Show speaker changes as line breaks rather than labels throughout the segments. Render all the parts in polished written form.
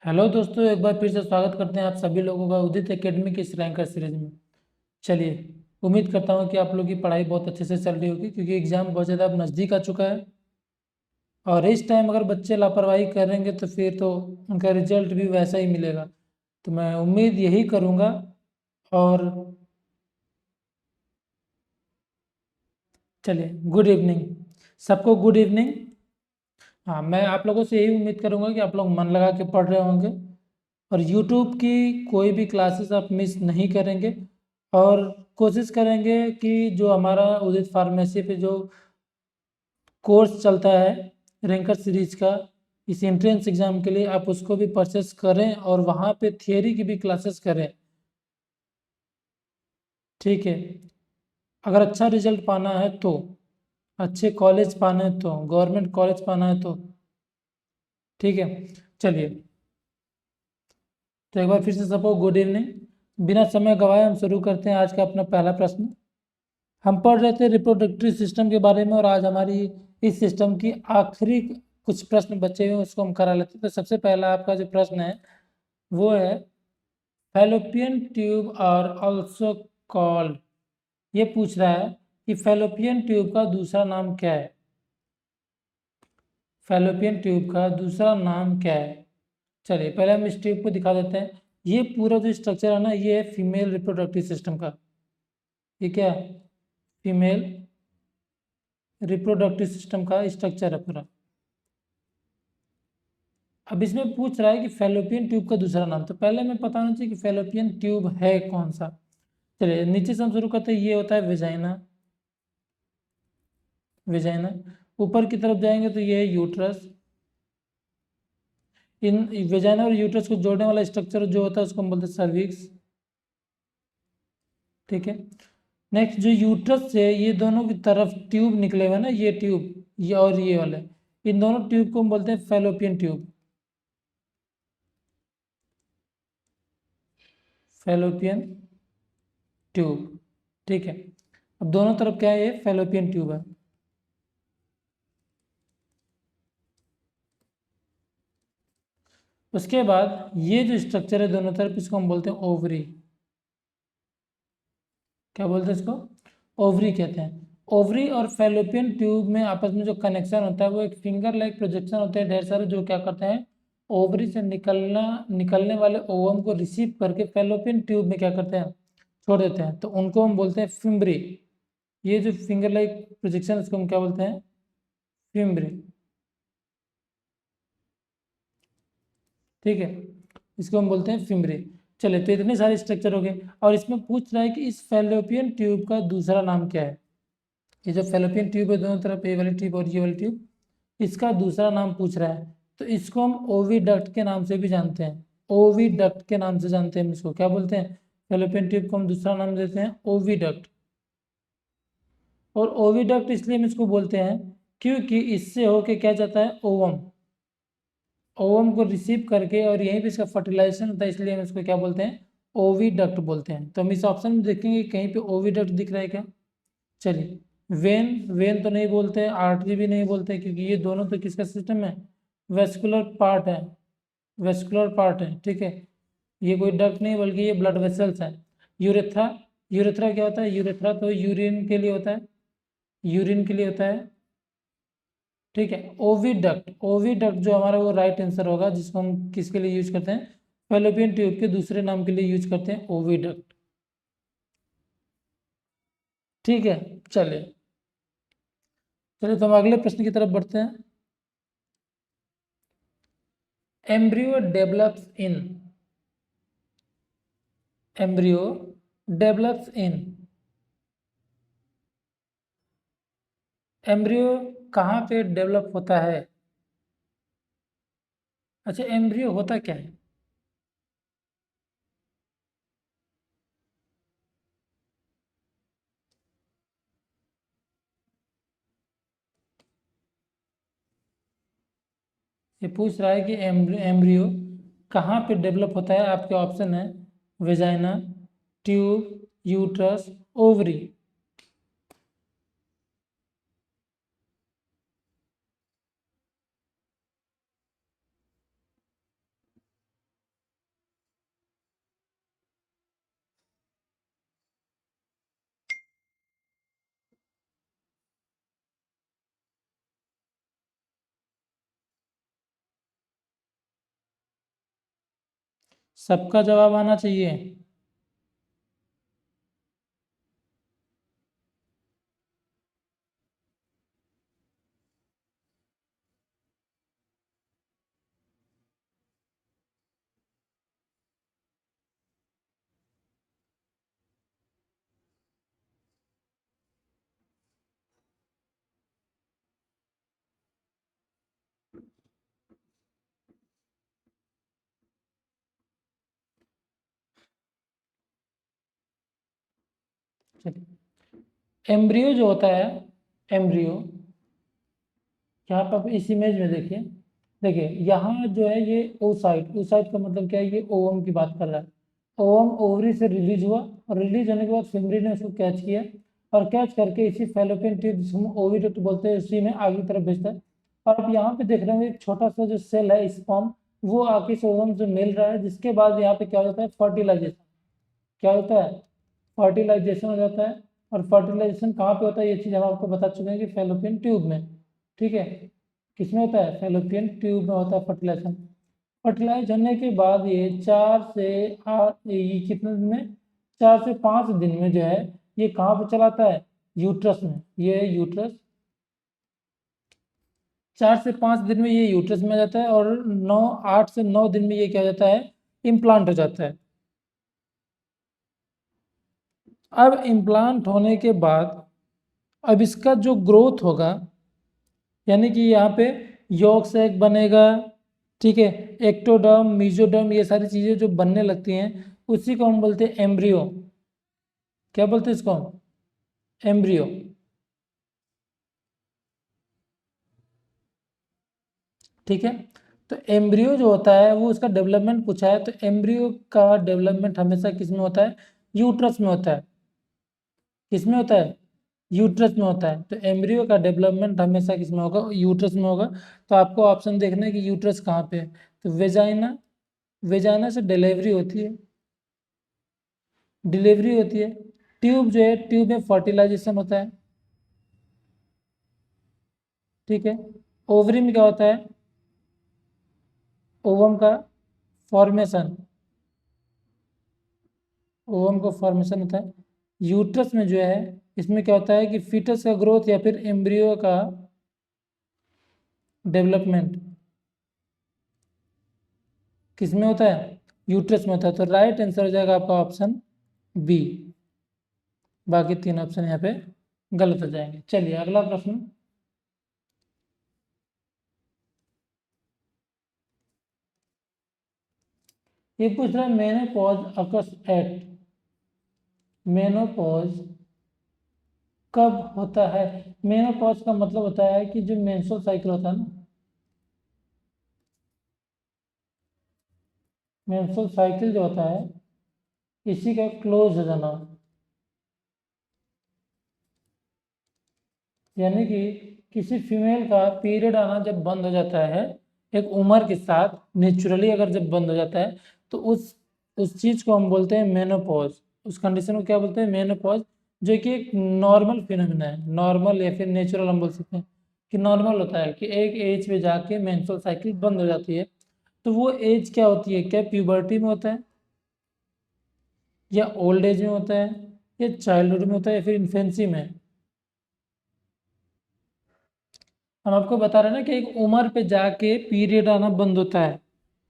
Hello दोस्तों, एक बार फिर से स्वागत करते हैं आप सभी लोगों का उदित एकेडमी की इस रैंकर सीरीज में। चलिए, उम्मीद करता हूँ कि आप लोगों की पढ़ाई बहुत अच्छे से चल रही होगी, क्योंकि एग्ज़ाम बहुत ज़्यादा अब नज़दीक आ चुका है। और इस टाइम अगर बच्चे लापरवाही करेंगे तो फिर तो उनका रिजल्ट भी वैसा ही मिलेगा। तो मैं उम्मीद यही करूँगा। और चलिए, गुड इवनिंग सबको, गुड इवनिंग। हाँ, मैं आप लोगों से यही उम्मीद करूँगा कि आप लोग मन लगा के पढ़ रहे होंगे और यूट्यूब की कोई भी क्लासेस आप मिस नहीं करेंगे। और कोशिश करेंगे कि जो हमारा उदित फार्मेसी पे जो कोर्स चलता है रैंकर सीरीज का, इस एंट्रेंस एग्जाम के लिए आप उसको भी परचेस करें और वहाँ पे थियरी की भी क्लासेस करें। ठीक है, अगर अच्छा रिजल्ट पाना है तो, अच्छे कॉलेज पाना है तो, गवर्नमेंट कॉलेज पाना है तो, ठीक है। चलिए, तो एक बार फिर से सबको गुड इवनिंग। बिना समय गवाए हम शुरू करते हैं आज का अपना पहला प्रश्न। हम पढ़ रहे थे रिप्रोडक्टिव सिस्टम के बारे में, और आज हमारी इस सिस्टम की आखिरी कुछ प्रश्न बचे हुए हैं, उसको हम करा लेते हैं। तो सबसे पहला आपका जो प्रश्न है वो है, Fallopian tube are also called. ये पूछ रहा है कि फैलोपियन ट्यूब का दूसरा नाम क्या है। फैलोपियन ट्यूब का दूसरा नाम क्या है। चलिए, पहले हम इस ट्यूब को दिखा देते हैं। ये पूरा जो स्ट्रक्चर है ना, ये है फीमेल रिप्रोडक्टिव सिस्टम का। ये क्या है? फीमेल रिप्रोडक्टिव सिस्टम का स्ट्रक्चर है पूरा। अब इसमें पूछ रहा है कि फैलोपियन ट्यूब का दूसरा नाम, तो पहले हमें पता होना चाहिए कि फैलोपियन ट्यूब है कौन सा। चलिए, नीचे से हम शुरू करते हैं। ये होता है वेजाइना। वेजाइना। ऊपर की तरफ जाएंगे तो ये है यूट्रस। इन वेजाइना और यूट्रस को जोड़ने वाला स्ट्रक्चर जो होता है उसको हम बोलते हैं सर्विक्स। ठीक है। नेक्स्ट, जो यूट्रस से ये दोनों की तरफ ट्यूब निकले हुए ना, ये ट्यूब, ये और ये वाले, इन दोनों ट्यूब को हम बोलते हैं फैलोपियन ट्यूब। Fallopian tube. ठीक है। अब दोनों तरफ क्या है? ये फैलोपियन ट्यूब है। उसके बाद ये जो स्ट्रक्चर है दोनों तरफ, इसको हम बोलते हैं ओवरी। क्या बोलते हैं इसको? ओवरी कहते हैं। ओवरी और फैलोपियन ट्यूब में आपस में जो कनेक्शन होता है वो एक फिंगर लाइक प्रोजेक्शन होते हैं ढेर सारे, जो क्या करते हैं, ओवरी से निकलने वाले ओवम को रिसीव करके फैलोपियन ट्यूब में क्या करते हैं, छोड़ देते हैं। तो उनको हम बोलते हैं फिम्ब्री। ये जो फिंगर लाइक प्रोजेक्शन, इसको हम क्या बोलते हैं? फिम्ब्री। ठीक है, इसको हम बोलते हैं फिम्ब्री। चले, तो इतने सारे स्ट्रक्चर हो गए, और इसमें पूछ रहा है कि इस फैलोपियन ट्यूब का दूसरा नाम क्या है। ये जो फैलोपियन ट्यूब है दोनों तरफ, ये वाली ट्यूब और ये वाली ट्यूब, इसका दूसरा नाम पूछ रहा है। तो इसको हम ओविडक्ट के नाम से भी जानते हैं। ओविडक्ट के नाम से जानते हैं हम इसको। क्या बोलते हैं? फैलोपियन ट्यूब को हम दूसरा नाम देते हैं ओविडक्ट। और ओविडक्ट इसलिए हम इसको बोलते हैं क्योंकि इससे होके क्या जाता है, ओवम। ओवम को रिसीव करके और यहीं पे इसका फर्टिलाइजेशन होता है, इसलिए हम इसको क्या बोलते हैं, ओविडक्ट बोलते हैं। तो हम इस ऑप्शन में देखेंगे कहीं पे ओविडक्ट दिख रहा है क्या। चलिए, वेन, वेन तो नहीं बोलते, आर्टरी भी नहीं बोलते, क्योंकि ये दोनों तो किसका सिस्टम है, वेस्कुलर पार्ट है। वेस्कुलर पार्ट है, ठीक है। ये कोई डक्ट नहीं बल्कि ये ब्लड वेसल्स है। यूरेथ्रा, यूरेथ्रा क्या होता है? यूरेथ्रा तो यूरिन के लिए होता है, यूरिन के लिए होता है। ठीक है। ओविडक्ट, ओविडक्ट जो हमारा वो राइट आंसर होगा, जिसको हम किसके लिए यूज करते हैं, फैलोपियन ट्यूब के दूसरे नाम के लिए यूज करते हैं, ओविडक्ट। ठीक है। चलिए, चलिए तो हम अगले प्रश्न की तरफ बढ़ते हैं। Embryo develops in, embryo develops in, embryo कहाँ पे डेवलप होता है। अच्छा, एम्ब्रियो होता क्या है? ये पूछ रहा है कि एम्ब्रियो कहाँ पे डेवलप होता है। आपके ऑप्शन है वेजाइना, ट्यूब, यूट्रस, ओवरी। सबका जवाब आना चाहिए। एम्ब्रियो जो होता है, एम्ब्रियो, यहाँ पर आप इस इमेज में देखिए, देखिए यहाँ जो है ये oocyte, oocyte का मतलब क्या है, ये ओवम की बात कर रहा है। ओवम ओवरी से रिलीज हुआ और रिलीज होने के बाद फिमरी ने उसको कैच किया और कैच करके इसी फैलोपियन ट्यूब, जिसको ओविडक्ट बोलते हैं, उसी में आगे की तरफ भेजता है। और आप यहाँ पे देख रहे हैं एक छोटा सा जो सेल है स्पर्म, वो आके इस ओवम से मिल रहा है, जिसके बाद यहाँ पे क्या हो जाता है, फर्टिलाइजेशन। क्या होता है, फर्टिलाइजेशन हो जाता है। और फर्टिलाइजेशन कहाँ पे होता है, ये चीज़ हम आपको बता चुके हैं कि फैलोपियन ट्यूब में। ठीक है, किसमें होता है, फैलोपियन ट्यूब में होता है फर्टिलाइजेशन। फर्टिलाइज होने के बाद ये 4 से 8, ये कितने दिन में, 4 से 5 दिन में जो है ये कहाँ पे चलाता है, यूट्रस में। ये यूट्रस 4 से 5 दिन में ये यूट्रस में आ जाता है, और 8 से 9 दिन में ये क्या हो जाता है, इम्प्लांट हो जाता है। अब इम्प्लांट होने के बाद अब इसका जो ग्रोथ होगा, यानी कि यहाँ पे यॉर्क सैक बनेगा, ठीक है, एक्टोडर्म, मीजोडर्म, ये सारी चीज़ें जो बनने लगती हैं, उसी को हम बोलते हैं एम्ब्रियो। क्या बोलते हैं इसको हम, एम्ब्रियो। ठीक है, तो एम्ब्रियो जो होता है वो उसका डेवलपमेंट पूछा है, तो एम्ब्रियो का डेवलपमेंट हमेशा किस में होता है, यूट्रस में होता है। किस में होता है, यूट्रस में होता है। तो एम्ब्रियो का डेवलपमेंट हमेशा किस में होगा, यूट्रस में होगा। तो आपको ऑप्शन देखना है कि यूट्रस कहाँ पे है, तो वेजाइना, वेजाइना से डिलीवरी होती है, डिलीवरी होती है। ट्यूब जो है, ट्यूब में फर्टिलाइजेशन होता है। ठीक है, ओवरी में क्या होता है, ओवम का फॉर्मेशन, ओवम का फॉर्मेशन होता है। यूट्रस में जो है, इसमें क्या होता है कि फीटस का ग्रोथ या फिर एम्ब्रियो का डेवलपमेंट किस में होता है, यूट्रस में होता है। तो राइट आंसर हो जाएगा आपका ऑप्शन बी। बाकी 3 ऑप्शन यहाँ पे गलत हो जाएंगे। चलिए अगला प्रश्न, ये पूछ रहा है मेनोपॉज अकर्स एट, मेनोपॉज कब होता है। मेनोपॉज का मतलब होता है कि जो मेंस्ट्रुअल साइकिल होता है ना, मेंस्ट्रुअल साइकिल जो होता है, इसी का क्लोज हो जाना। यानी कि किसी फीमेल का पीरियड आना जब बंद हो जाता है एक उम्र के साथ, नेचुरली अगर जब बंद हो जाता है, तो उस चीज को हम बोलते हैं मेनोपॉज। उस कंडीशन को क्या बोलते हैं, मेनोपॉज। जो कि एक नॉर्मल फिनोमिना है, नॉर्मल या फिर नेचुरल हम बोल सकते हैं कि नॉर्मल होता है कि एक एज पे जाके मेंस्ट्रुअल साइकिल बंद हो जाती है। तो वो एज क्या होती है, क्या प्यूबर्टी में होता है, या ओल्ड एज में होता है, या चाइल्डहुड में होता है, या फिर इन्फेंसी में। हम आपको बता रहे हैं ना कि एक उम्र पे जाके पीरियड आना बंद होता है।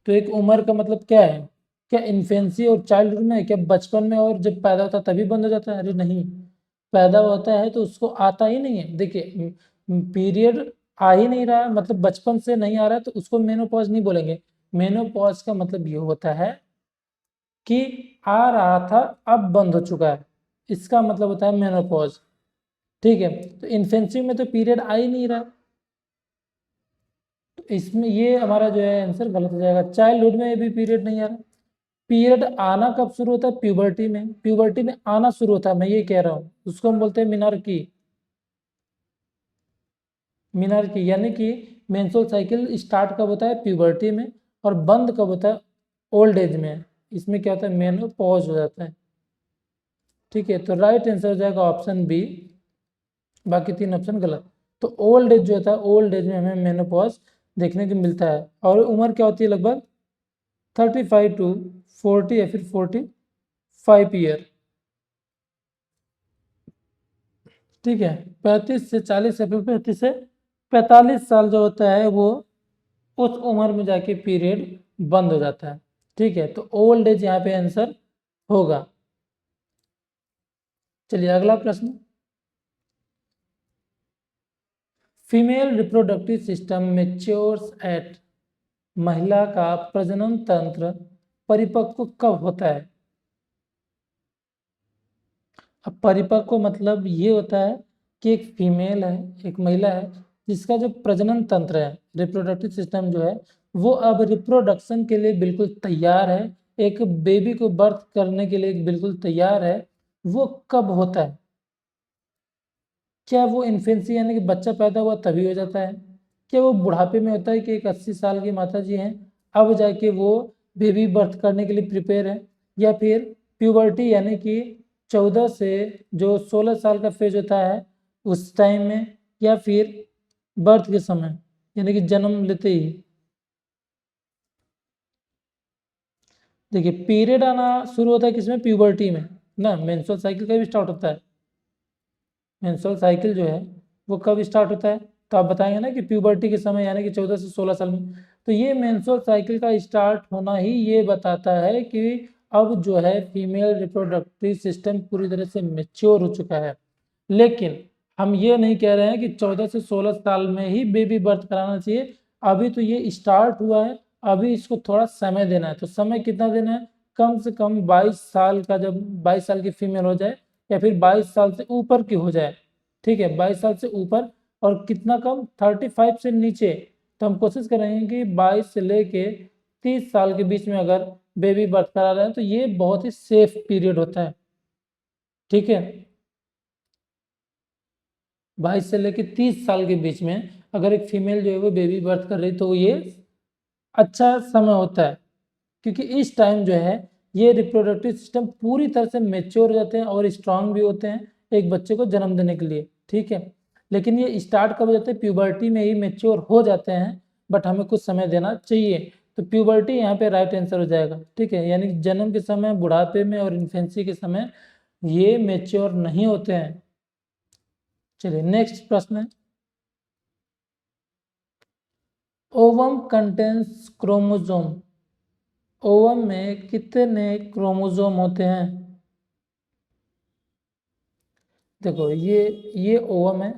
तो एक उम्र का मतलब क्या है, क्या इन्फेंसी और चाइल्डहुड में है, क्या बचपन में और जब पैदा होता है तभी बंद हो जाता है, अरे नहीं, पैदा होता है तो उसको आता ही नहीं है। देखिए पीरियड आ ही नहीं रहा है, मतलब बचपन से नहीं आ रहा है, तो उसको मेनोपॉज नहीं बोलेंगे। मेनोपॉज का मतलब ये होता है कि आ रहा था अब बंद हो चुका है, इसका मतलब होता है मेनोपॉज। ठीक है, तो इन्फेंसी में तो पीरियड आ ही नहीं रहा, तो इसमें ये हमारा जो है आंसर गलत हो जाएगा। चाइल्डहुड में भी पीरियड नहीं आ रहा। पीरियड आना कब शुरू होता है, प्यूबर्टी में, प्यूबर्टी में आना शुरू होता है, मैं ये कह रहा हूँ, उसको हम बोलते हैं मिनार्की। मिनार्की यानी कि मेंस्ट्रुअल साइकिल स्टार्ट कब होता है, प्यूबर्टी में, और बंद कब होता है, ओल्ड एज में। इसमें क्या होता है, मेनोपॉज हो जाता है। ठीक है, तो राइट आंसर हो जाएगा ऑप्शन बी। बाकी 3 ऑप्शन गलत। तो ओल्ड एज जो होता है, ओल्ड एज में हमें मेनोपॉज देखने को मिलता है। और उम्र क्या होती है, लगभग 35 to 40 या फिर 45 ईयर। ठीक है, 35 से 40 या फिर 35 से 45 साल जो होता है वो उस उम्र में जाके पीरियड बंद हो जाता है। ठीक है, तो ओल्ड एज यहाँ पे आंसर होगा। चलिए अगला प्रश्न, female reproductive system matures at, महिला का प्रजनन तंत्र परिपक्व कब होता है? अब परिपक्व मतलब ये होता है कि एक फीमेल है, एक महिला है, जिसका जो प्रजनन तंत्र है, रिप्रोडक्टिव सिस्टम जो है, वो अब रिप्रोडक्शन के लिए बिल्कुल तैयार है, एक बेबी को बर्थ करने के लिए बिल्कुल तैयार है। वो कब होता है? क्या वो इन्फेंसी यानी कि बच्चा पैदा हुआ तभी हो जाता है? क्या वो बुढ़ापे में होता है कि एक 80 साल की माता जी हैं, अब जाके वो बेबी बर्थ करने के लिए प्रिपेयर है? या फिर प्यूबर्टी यानी कि 14 से जो 16 साल का फेज होता है उस टाइम में, या फिर बर्थ के समय यानी कि जन्म लेते ही? देखिए, पीरियड आना शुरू होता है किसमें? प्यूबर्टी में ना, मेंस्ट्रुअल साइकिल का भी स्टार्ट होता है। मेंस्ट्रुअल साइकिल जो है वो कब स्टार्ट होता है? तो आप बताएंगे ना कि प्यूबर्टी के समय यानी कि 14 से 16 साल में। तो ये मेंस्ट्रुअल साइकिल का स्टार्ट होना ही ये बताता है कि अब जो है फीमेल रिप्रोडक्टिव सिस्टम पूरी तरह से मेच्योर हो चुका है। लेकिन हम ये नहीं कह रहे हैं कि 14 से 16 साल में ही बेबी बर्थ कराना चाहिए। अभी तो ये स्टार्ट हुआ है, अभी इसको थोड़ा समय देना है। तो समय कितना देना है? कम से कम 22 साल का, जब 22 साल की फीमेल हो जाए या फिर 22 साल से ऊपर की हो जाए। ठीक है, 22 साल से ऊपर, और कितना कम? 35 से नीचे। तो हम कोशिश करेंगे कि 22 से लेके 30 साल के बीच में अगर बेबी बर्थ करा रहे हैं तो ये बहुत ही सेफ पीरियड होता है। ठीक है, 22 से लेके 30 साल के बीच में अगर एक फीमेल जो है वो बेबी बर्थ कर रही तो ये अच्छा समय होता है, क्योंकि इस टाइम जो है ये रिप्रोडक्टिव सिस्टम पूरी तरह से मेच्योर हो जाते हैं और स्ट्रांग भी होते हैं एक बच्चे को जन्म देने के लिए। ठीक है, लेकिन ये स्टार्ट कब हो जाते हैं? प्यूबर्टी में ही मेच्योर हो जाते हैं, बट हमें कुछ समय देना चाहिए। तो प्यूबर्टी यहाँ पे राइट आंसर हो जाएगा। ठीक है, यानी जन्म के समय, बुढ़ापे में और इन्फेंसी के समय ये मेच्योर नहीं होते हैं। चलिए नेक्स्ट प्रश्न है, ओवम कंटेन्स क्रोमोसोम, ओवम में कितने क्रोमोसोम होते हैं? देखो ये ओवम है,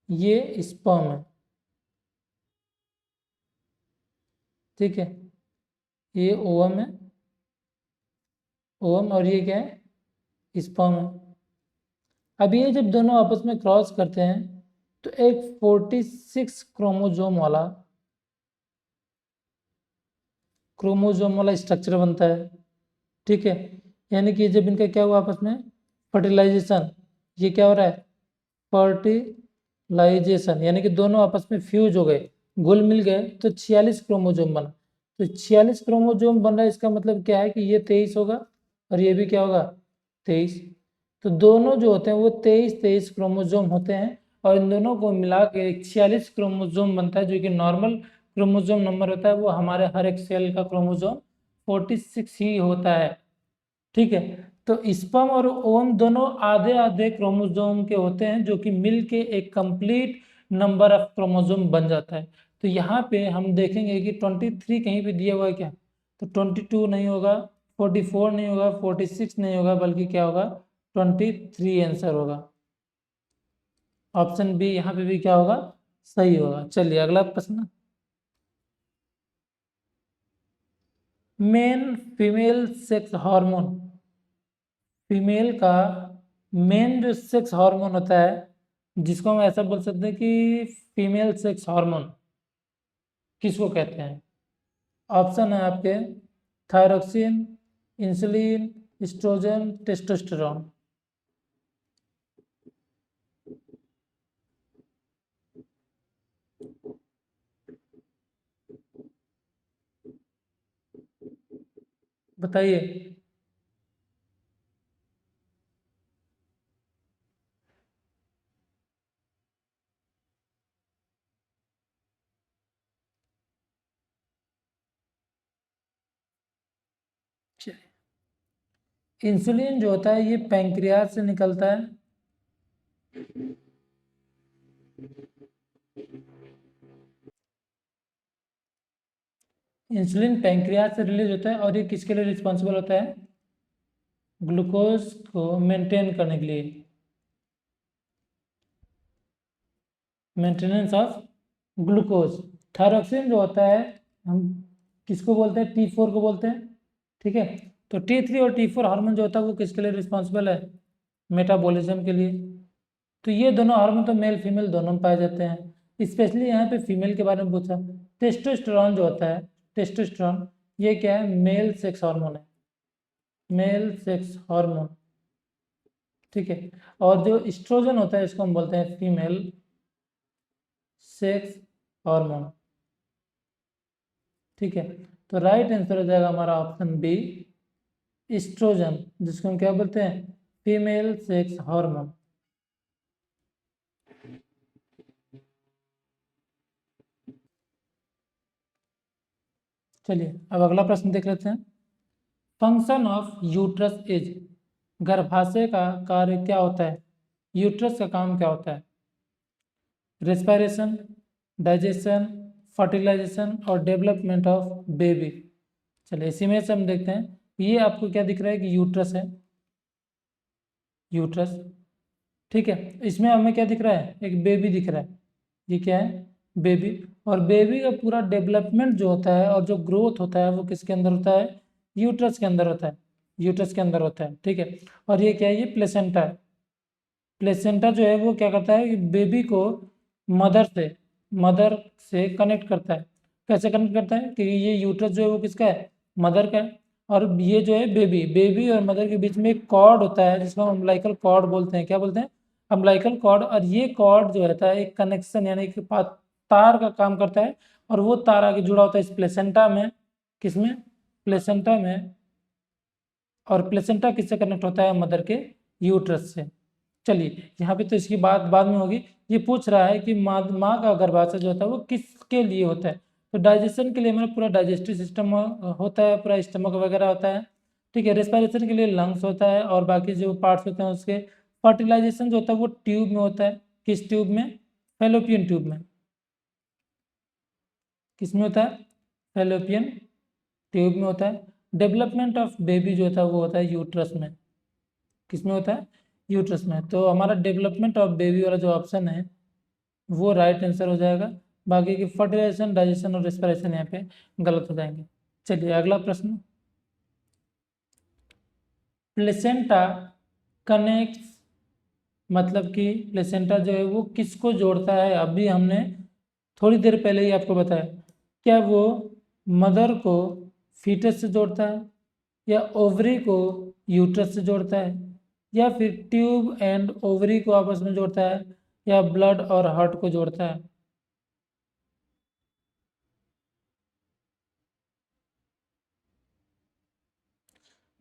ये स्पर्म है। ठीक है, ये ओवम है, ओवम, और ये क्या है? स्पर्म है। अब ये जब दोनों आपस में क्रॉस करते हैं तो एक 46 क्रोमोजोम वाला स्ट्रक्चर बनता है। ठीक है, यानी कि जब इनका क्या हुआ आपस में? फर्टिलाइजेशन। ये क्या हो रहा है? फर्टिलाइजेशन, यानी कि दोनों आपस में फ्यूज हो गए, घुल मिल गए, तो 46 क्रोमोजोम बना। तो 46 क्रोमोजोम बन रहा है, इसका मतलब क्या है कि ये 23 होगा और ये भी क्या होगा? 23। तो दोनों जो होते हैं वो 23 क्रोमोजोम होते हैं, और इन दोनों को मिला के 46 क्रोमोजोम बनता है, जो कि नॉर्मल क्रोमोजोम नंबर होता है। वो हमारे हर एक सेल का क्रोमोजोम 46 ही होता है। ठीक है, तो स्पर्म और ओवम दोनों आधे आधे क्रोमोसोम के होते हैं, जो कि मिल के एक कंप्लीट नंबर ऑफ क्रोमोसोम बन जाता है। तो यहाँ पे हम देखेंगे कि 23 कहीं पे दिया हुआ है क्या? तो 22 नहीं होगा, 44 नहीं होगा, 46 नहीं होगा, बल्कि क्या होगा? 23 आंसर होगा। ऑप्शन बी यहाँ पे भी क्या होगा? सही होगा। चलिए अगला प्रश्न, main female sex hormone, female का मेन जो सेक्स हार्मोन होता है, जिसको हम ऐसा बोल सकते हैं कि फीमेल सेक्स हार्मोन किसको कहते हैं? ऑप्शन है आपके, थायरोक्सिन, इंसुलिन, एस्ट्रोजन, टेस्टोस्टेरोन। बताइए। इंसुलिन जो होता है ये पैंक्रियाज से निकलता है, इंसुलिन पैंक्रियाज से रिलीज होता है और ये किसके लिए रिस्पॉन्सिबल होता है, ग्लूकोज को मेंटेन करने के लिए, मेंटेनेंस ऑफ ग्लूकोज। थायरोक्सिन जो होता है हम किसको बोलते हैं, T4 को बोलते हैं, ठीक है। तो T3 और T4 हार्मोन जो होता है वो किसके लिए रिस्पॉन्सिबल है, मेटाबॉलिज्म के लिए। तो ये दोनों हार्मोन तो मेल फीमेल दोनों में पाए जाते हैं, स्पेशली यहाँ पे फीमेल के बारे में पूछा। टेस्टोस्टेरोन जो होता है, टेस्टोस्टेरोन ये क्या है, मेल सेक्स हार्मोन है, मेल सेक्स हार्मोन, ठीक है। और जो एस्ट्रोजन होता है इसको हम बोलते हैं फीमेल सेक्स हार्मोन, ठीक है। तो राइट आंसर हो जाएगा हमारा ऑप्शन बी, एस्ट्रोजन, जिसको हम क्या बोलते हैं, फीमेल सेक्स हार्मोन। चलिए अब अगला प्रश्न देख लेते हैं। फंक्शन ऑफ यूट्रस इज, गर्भाशय का कार्य क्या होता है, यूट्रस का काम क्या होता है, रेस्पिरेशन, डाइजेशन, फर्टिलाइजेशन और डेवलपमेंट ऑफ बेबी। चलिए इसी में से हम देखते हैं, ये आपको क्या दिख रहा है कि यूट्रस है, यूट्रस, ठीक है। इसमें हमें क्या दिख रहा है, एक बेबी दिख रहा है, ये क्या है, बेबी। और बेबी का पूरा डेवलपमेंट जो होता है और जो ग्रोथ होता है वो किसके अंदर होता है, यूट्रस के अंदर होता है, यूट्रस के अंदर होता है, ठीक है। और ये क्या है, ये प्लेसेंटा है। प्लेसेंटा जो है वो क्या करता है कि बेबी को मदर से कनेक्ट करता है। कैसे कनेक्ट करता है कि ये यूट्रस जो है वो किसका है, मदर का है। और ये जो है बेबी और मदर के बीच में एक कॉर्ड होता है जिसको हम अम्बिलिकल कॉर्ड बोलते हैं, क्या बोलते हैं, अम्बिलिकल कॉर्ड। और ये कॉर्ड जो रहता है एक कनेक्शन यानी कि तार का काम करता है, और वो तार आगे जुड़ा होता है इस प्लेसेंटा में, किसमें, प्लेसेंटा में। और प्लेसेंटा किससे कनेक्ट होता है, मदर के यूट्रस से। चलिए यहाँ पे तो इसकी बात बाद में होगी, ये पूछ रहा है कि माँ का गर्भाशय जो होता है वो किसके लिए होता है। तो डाइजेशन के लिए हमारा पूरा डाइजेस्टिव सिस्टम होता है, पूरा स्टमक वगैरह होता है, ठीक है। रेस्पिरेशन के लिए लंग्स होता है और बाकी जो पार्ट्स होते हैं उसके। फर्टिलाइजेशन जो होता है वो ट्यूब में होता है, किस ट्यूब में, फैलोपियन ट्यूब में। किस में होता है, फैलोपियन ट्यूब में होता है। डेवलपमेंट ऑफ बेबी जो होता है वो होता है यूट्रस में, किस में होता है, यूट्रस में। तो हमारा डेवलपमेंट ऑफ बेबी वाला जो ऑप्शन है वो राइट आंसर हो जाएगा। बाकी की फर्टिलाइजेशन, डाइजेशन और रेस्पिरेशन यहाँ पे गलत हो जाएंगे। चलिए अगला प्रश्न, प्लेसेंटा कनेक्ट्स, मतलब कि प्लेसेंटा जो है वो किसको जोड़ता है, अभी हमने थोड़ी देर पहले ही आपको बताया। क्या वो मदर को फीटस से जोड़ता है, या ओवरी को यूट्रस से जोड़ता है, या फिर ट्यूब एंड ओवरी को आपस में जोड़ता है, या ब्लड और हार्ट को जोड़ता है।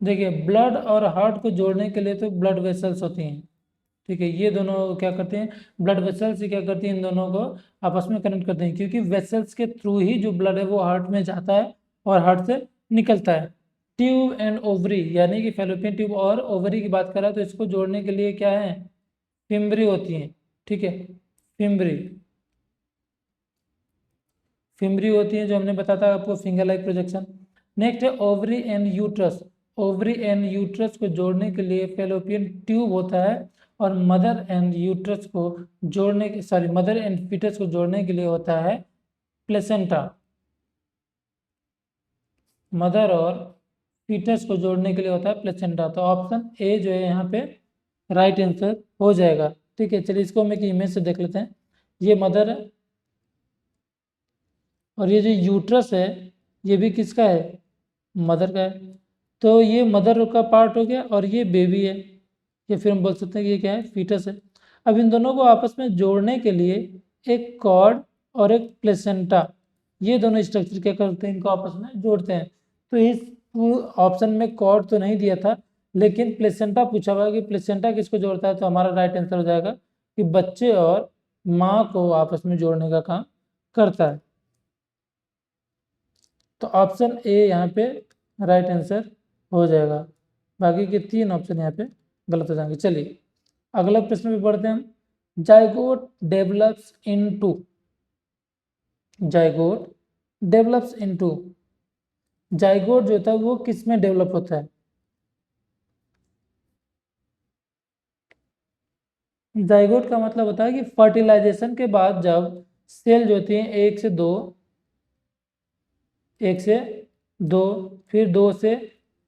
देखिए ब्लड और हार्ट को जोड़ने के लिए तो ब्लड वेसल्स होती हैं, ठीक है। ये दोनों क्या करते हैं, ब्लड वेसल्स से क्या करती हैं, इन दोनों को आपस में कनेक्ट करते हैं, क्योंकि वेसल्स के थ्रू ही जो ब्लड है वो हार्ट में जाता है और हार्ट से निकलता है। ट्यूब एंड ओवरी यानी कि फैलोपियन ट्यूब और ओवरी की बात करा तो इसको जोड़ने के लिए क्या है, फिम्बरी होती है, ठीक है, फिम्बरी, फिम्बरी होती है जो हमने बताया था आपको, फिंगर लाइक प्रोजेक्शन। नेक्स्ट है ovary and uterus, ovary and uterus को जोड़ने के लिए फैलोपियन ट्यूब होता है, और मदर एंड यूट्रस को जोड़ने के मदर एंड फीटस को जोड़ने के लिए होता है प्लेसेंटा। मदर और फीटस को जोड़ने के लिए होता है प्लेसेंटा। तो ऑप्शन ए जो है यहाँ पे राइट आंसर हो जाएगा, ठीक है। चलिए इसको हम एक इमेज से देख लेते हैं। ये मदर है और ये जो यूट्रस है ये भी किसका है, मदर का है। तो ये मदर का पार्ट हो गया और ये बेबी है, या फिर हम बोल सकते हैं कि ये क्या है, फीटस है। अब इन दोनों को आपस में जोड़ने के लिए एक कॉर्ड और एक प्लेसेंटा, ये दोनों स्ट्रक्चर क्या करते हैं, इनको आपस में जोड़ते हैं। तो इस ऑप्शन में कॉर्ड तो नहीं दिया था, लेकिन प्लेसेंटा पूछा हुआ है कि प्लेसेंटा किसको जोड़ता है, तो हमारा राइट आंसर हो जाएगा कि बच्चे और माँ को आपस में जोड़ने का काम करता है। तो ऑप्शन ए यहाँ पे राइट आंसर हो जाएगा। बाकी के 3 ऑप्शन यहाँ पे गलत हो जाएंगे। चलिए अगला प्रश्न पे पढ़ते हैं हम। Zygote develops into, zygote develops into, zygote जो होता है वो किस में डेवलप होता है? जाइगोट का मतलब होता है कि फर्टिलाइजेशन के बाद जब सेल जो होती है 1 से 2, 1 से 2, फिर 2 से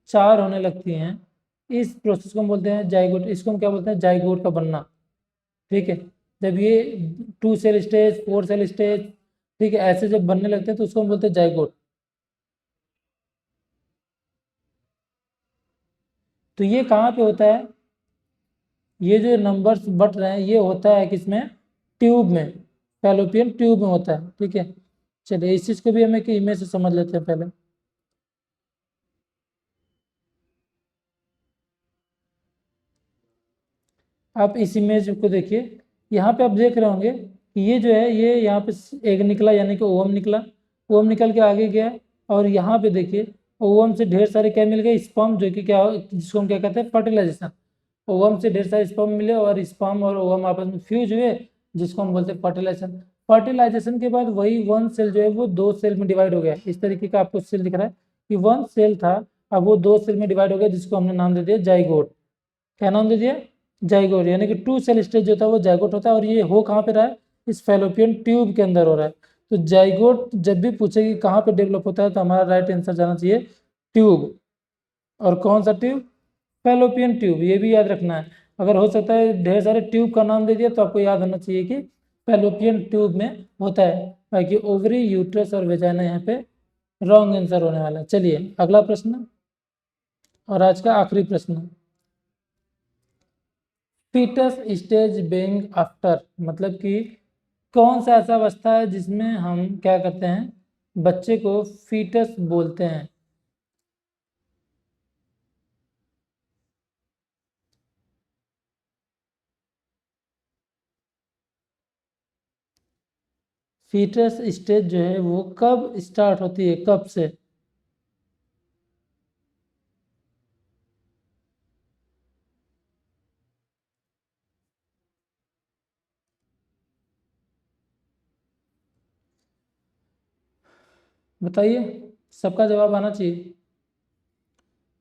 4 होने लगती हैं, इस प्रोसेस को हम बोलते हैं जाइगोट। इसको हम क्या बोलते हैं? जाइगोट का बनना। ठीक है, जब ये 2 सेल स्टेज, 4 सेल स्टेज, ठीक है, ऐसे जब बनने लगते हैं तो उसको हम बोलते हैं जाइगोट। तो ये कहाँ पे होता है? ये जो नंबर्स बढ़ रहे हैं ये होता है किसमें? ट्यूब में, फैलोपियन ट्यूब में होता है। ठीक है, चलिए इस चीज को भी हम एक इमेज से समझ लेते हैं पहले। आप इस इमेज को देखिए, यहाँ पे आप देख रहे होंगे कि ये जो है ये यहाँ पे एक निकला, यानी कि ओवम निकला, ओवम निकल के आगे गया, और यहाँ पे देखिए ओवम से ढेर सारे क्या मिल गए? स्पर्म, जो कि क्या, जिसको हम क्या कहते हैं? फर्टिलाइजेशन। ओवम से ढेर सारे स्पर्म मिले और स्पर्म और ओवम आपस में फ्यूज हुए, जिसको हम बोलते हैं फर्टिलाइजेशन। फर्टिलाइजेशन के बाद वही 1 सेल जो है वो 2 सेल में डिवाइड हो गया। इस तरीके का आपको सेल दिख रहा है कि 1 सेल था, अब वो 2 सेल में डिवाइड हो गया, जिसको हमने नाम दे दिया जाइगोट। क्या नाम दे दिया? जाइगोट। यानी कि 2 सेल स्टेज जो था वो जाइगोट होता है, और ये हो कहाँ पे रहा है? इस फैलोपियन ट्यूब के अंदर हो रहा है। तो जाइगोट जब भी पूछे कि कहाँ पे डेवलप होता है, तो हमारा राइट आंसर जाना चाहिए ट्यूब। और कौन सा ट्यूब? Fallopian tube. ये भी याद रखना है, अगर हो सकता है ढेर सारे ट्यूब का नाम दे दिया तो आपको याद होना चाहिए कि फैलोपियन ट्यूब में होता है। बाकी ओवरी, यूट्रस और वेजाइना यहाँ पे रॉन्ग आंसर होने वाला है। चलिए अगला प्रश्न, और आज का आखिरी प्रश्न। फीटस स्टेज बीइंग आफ्टर, मतलब कि कौन सा ऐसा अवस्था है जिसमें हम क्या करते हैं? बच्चे को फीटस बोलते हैं। फीटस स्टेज जो है वो कब स्टार्ट होती है, कब से? बताइए, सबका जवाब आना चाहिए।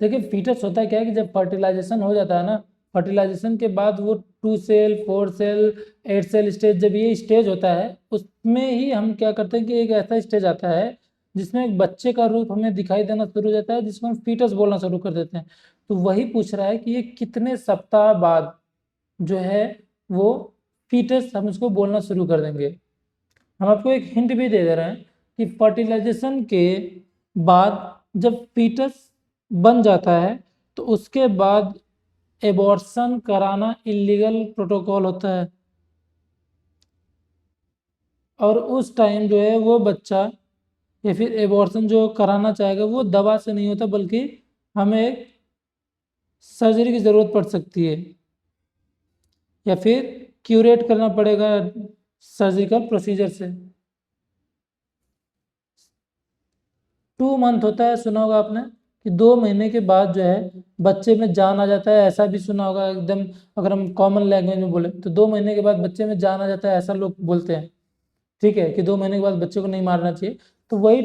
देखिए फीटस होता है क्या है कि जब फर्टिलाइजेशन हो जाता है ना, फर्टिलाइजेशन के बाद वो 2 सेल, 4 सेल, 8 सेल स्टेज, जब ये स्टेज होता है उसमें ही हम क्या करते हैं कि एक ऐसा स्टेज आता है जिसमें एक बच्चे का रूप हमें दिखाई देना शुरू हो जाता है, जिसको हम फीटस बोलना शुरू कर देते हैं। तो वही पूछ रहा है कि ये कितने सप्ताह बाद जो है वो फीटस हम उसको बोलना शुरू कर देंगे। हम आपको एक हिंट भी दे दे रहे हैं कि फर्टिलाइजेशन के बाद जब फीटस बन जाता है तो उसके बाद एबॉर्शन कराना इलीगल प्रोटोकॉल होता है, और उस टाइम जो है वो बच्चा, या फिर एबॉर्शन जो कराना चाहेगा वो दवा से नहीं होता, बल्कि हमें एक सर्जरी की ज़रूरत पड़ सकती है, या फिर क्यूरेट करना पड़ेगा सर्जिकल प्रोसीजर से। 2 मंथ होता है, सुना होगा आपने कि 2 महीने के बाद जो है बच्चे में जान आ जाता है, ऐसा भी सुना होगा एकदम। अगर हम कॉमन लैंग्वेज में बोले तो 2 महीने के बाद बच्चे में जान आ जाता है, ऐसा लोग बोलते हैं। ठीक है, कि 2 महीने के बाद बच्चे को नहीं मारना चाहिए। तो वही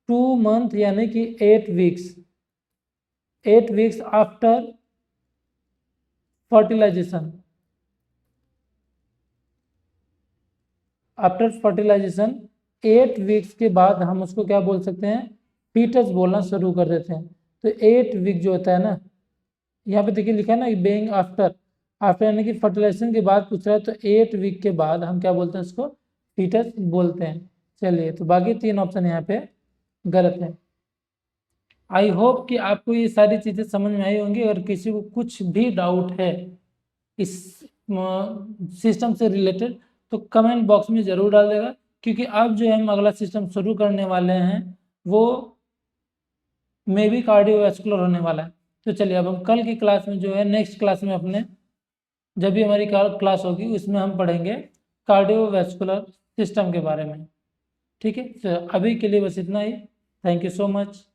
2 मंथ यानी कि 8 weeks, 8 weeks after fertilisation, after fertilisation 8 weeks के बाद हम उसको क्या बोल सकते हैं? फीटस बोलना शुरू कर देते हैं। तो 8 वीक जो होता है ना, यहाँ पे देखिए लिखा है ना बेइंग आफ्टर, आफ्टर यानी कि फर्टिलाइजेशन के बाद पूछ रहा है, तो 8 वीक के बाद हम क्या बोलते हैं? उसको फीटस बोलते हैं। चलिए, तो बाकी 3 ऑप्शन यहाँ पे गलत है। आई होप कि आपको ये सारी चीज़ें समझ में आई होंगी। अगर किसी को कुछ भी डाउट है इस सिस्टम से रिलेटेड तो कमेंट बॉक्स में ज़रूर डाल देगा, क्योंकि अब जो हम अगला सिस्टम शुरू करने वाले हैं वो मे बी कार्डियोवैस्कुलर होने वाला है। तो चलिए अब हम कल की क्लास में जो है, नेक्स्ट क्लास में अपने, जब भी हमारी क्लास होगी उसमें हम पढ़ेंगे कार्डियोवैस्कुलर सिस्टम के बारे में। ठीक है, तो अभी के लिए बस इतना ही। Thank you so much.